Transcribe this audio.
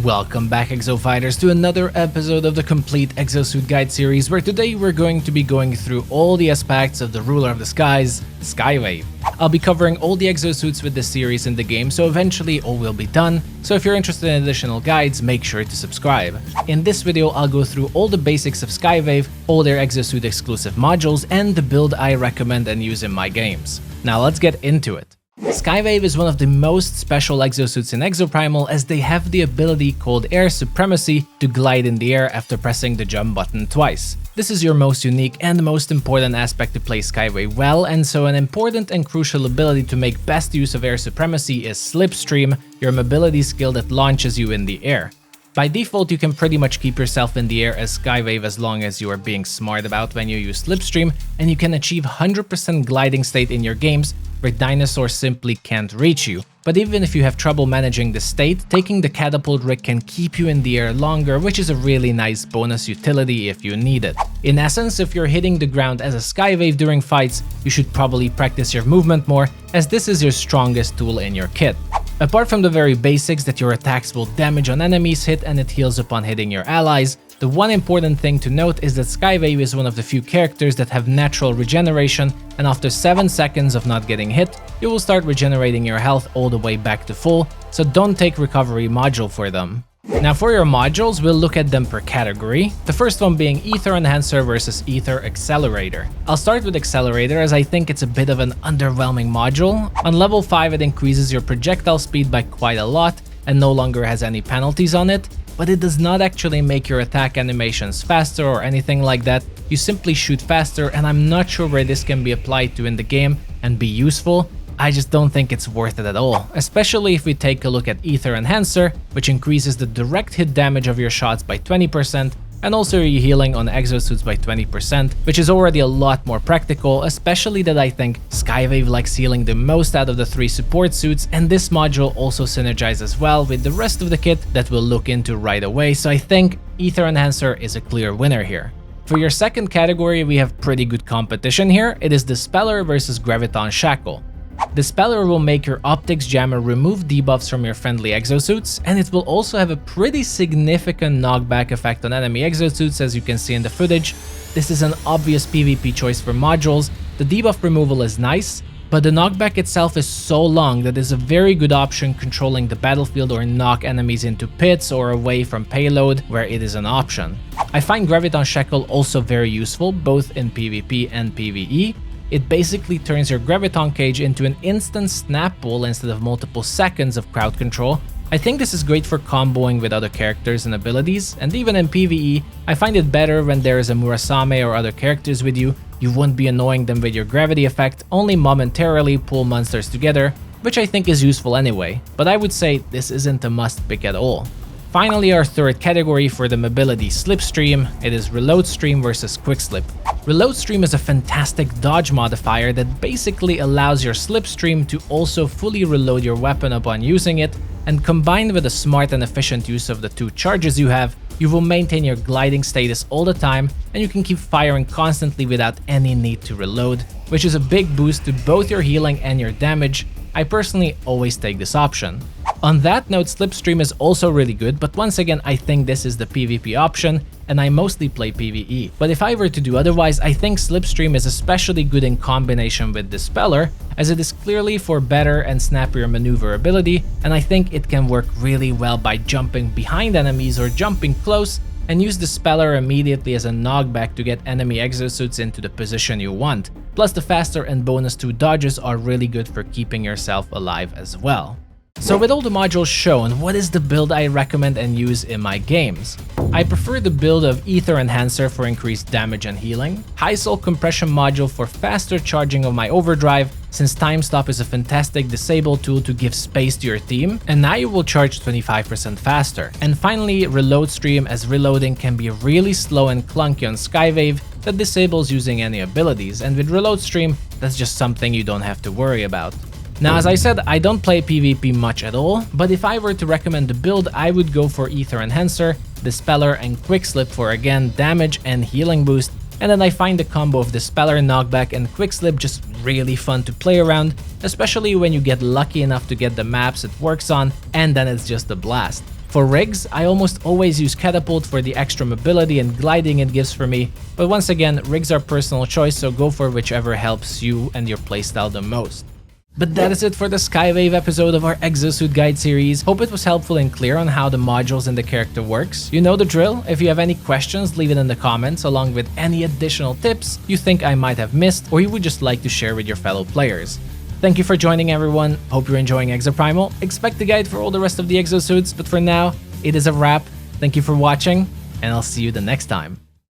Welcome back, Exofighters, to another episode of the Complete Exosuit Guide series, where today we're going to be going through all the aspects of the ruler of the skies, Skywave. I'll be covering all the exosuits with this series in the game, so eventually all will be done, so if you're interested in additional guides, make sure to subscribe. In this video, I'll go through all the basics of Skywave, all their exosuit exclusive modules, and the build I recommend and use in my games. Now let's get into it. Skywave is one of the most special exosuits in Exoprimal, as they have the ability called Air Supremacy to glide in the air after pressing the jump button twice. This is your most unique and most important aspect to play Skywave well, and so an important and crucial ability to make best use of Air Supremacy is Slipstream, your mobility skill that launches you in the air. By default, you can pretty much keep yourself in the air as Skywave as long as you are being smart about when you use Slipstream, and you can achieve 100% gliding state in your games where dinosaurs simply can't reach you. But even if you have trouble managing the state, taking the catapult rig can keep you in the air longer, which is a really nice bonus utility if you need it. In essence, if you're hitting the ground as a Skywave during fights, you should probably practice your movement more, as this is your strongest tool in your kit. Apart from the very basics that your attacks will damage on enemies hit and it heals upon hitting your allies, the one important thing to note is that Skywave is one of the few characters that have natural regeneration, and after 7 seconds of not getting hit, you will start regenerating your health all the way back to full, so don't take recovery module for them. Now for your modules, we'll look at them per category, the first one being Ether Enhancer versus Ether Accelerator. I'll start with Accelerator as I think it's a bit of an underwhelming module. On level 5 it increases your projectile speed by quite a lot and no longer has any penalties on it, but it does not actually make your attack animations faster or anything like that. You simply shoot faster, and I'm not sure where this can be applied to in the game and be useful. I just don't think it's worth it at all, especially if we take a look at Ether Enhancer, which increases the direct hit damage of your shots by 20%, and also your healing on exosuits by 20%, which is already a lot more practical, especially that I think Skywave likes healing the most out of the 3 support suits, and this module also synergizes well with the rest of the kit that we'll look into right away, so I think Ether Enhancer is a clear winner here. For your second category, we have pretty good competition here. It is Dispeller versus Graviton Shackle. Dispeller will make your Optics Jammer remove debuffs from your friendly exosuits, and it will also have a pretty significant knockback effect on enemy exosuits, as you can see in the footage. This is an obvious PvP choice for modules. The debuff removal is nice, but the knockback itself is so long that it's a very good option controlling the battlefield or knock enemies into pits or away from payload where it is an option. I find Graviton Shackle also very useful both in PvP and PvE. It basically turns your Graviton Cage into an instant snap pull instead of multiple seconds of crowd control. I think this is great for comboing with other characters and abilities, and even in PvE, I find it better when there is a Murasame or other characters with you. You won't be annoying them with your gravity effect, only momentarily pull monsters together, which I think is useful anyway, but I would say this isn't a must pick at all. Finally, our third category for the mobility Slipstream, it is Reload Stream versus Quick Slip. Reload Stream is a fantastic dodge modifier that basically allows your Slipstream to also fully reload your weapon upon using it, and combined with a smart and efficient use of the 2 charges you have, you will maintain your gliding status all the time, and you can keep firing constantly without any need to reload, which is a big boost to both your healing and your damage. I personally always take this option. On that note, Slipstream is also really good, but once again I think this is the PvP option, and I mostly play PvE. But if I were to do otherwise, I think Slipstream is especially good in combination with Dispeller, as it is clearly for better and snappier maneuverability, and I think it can work really well by jumping behind enemies or jumping close, and use Dispeller immediately as a knockback to get enemy exosuits into the position you want. Plus the faster and bonus 2 dodges are really good for keeping yourself alive as well. So with all the modules shown, what is the build I recommend and use in my games? I prefer the build of Ether Enhancer for increased damage and healing, High Soul Compression module for faster charging of my overdrive, since Time Stop is a fantastic disable tool to give space to your team, and now you will charge 25% faster. And finally, Reload Stream, as reloading can be really slow and clunky on Skywave that disables using any abilities, and with Reload Stream, that's just something you don't have to worry about. Now, as I said, I don't play PvP much at all, but if I were to recommend the build, I would go for Ether Enhancer, Dispeller, and Quick Slip for again damage and healing boost, and then I find the combo of Dispeller, Knockback, and Quick Slip just really fun to play around, especially when you get lucky enough to get the maps it works on, and then it's just a blast. For rigs, I almost always use catapult for the extra mobility and gliding it gives for me, but once again, rigs are personal choice, so go for whichever helps you and your playstyle the most. But that is it for the Skywave episode of our Exosuit Guide series. Hope it was helpful and clear on how the modules and the character works. You know the drill. If you have any questions, leave it in the comments along with any additional tips you think I might have missed or you would just like to share with your fellow players. Thank you for joining, everyone. Hope you're enjoying Exoprimal. Expect the guide for all the rest of the exosuits, but for now, it is a wrap. Thank you for watching, and I'll see you the next time.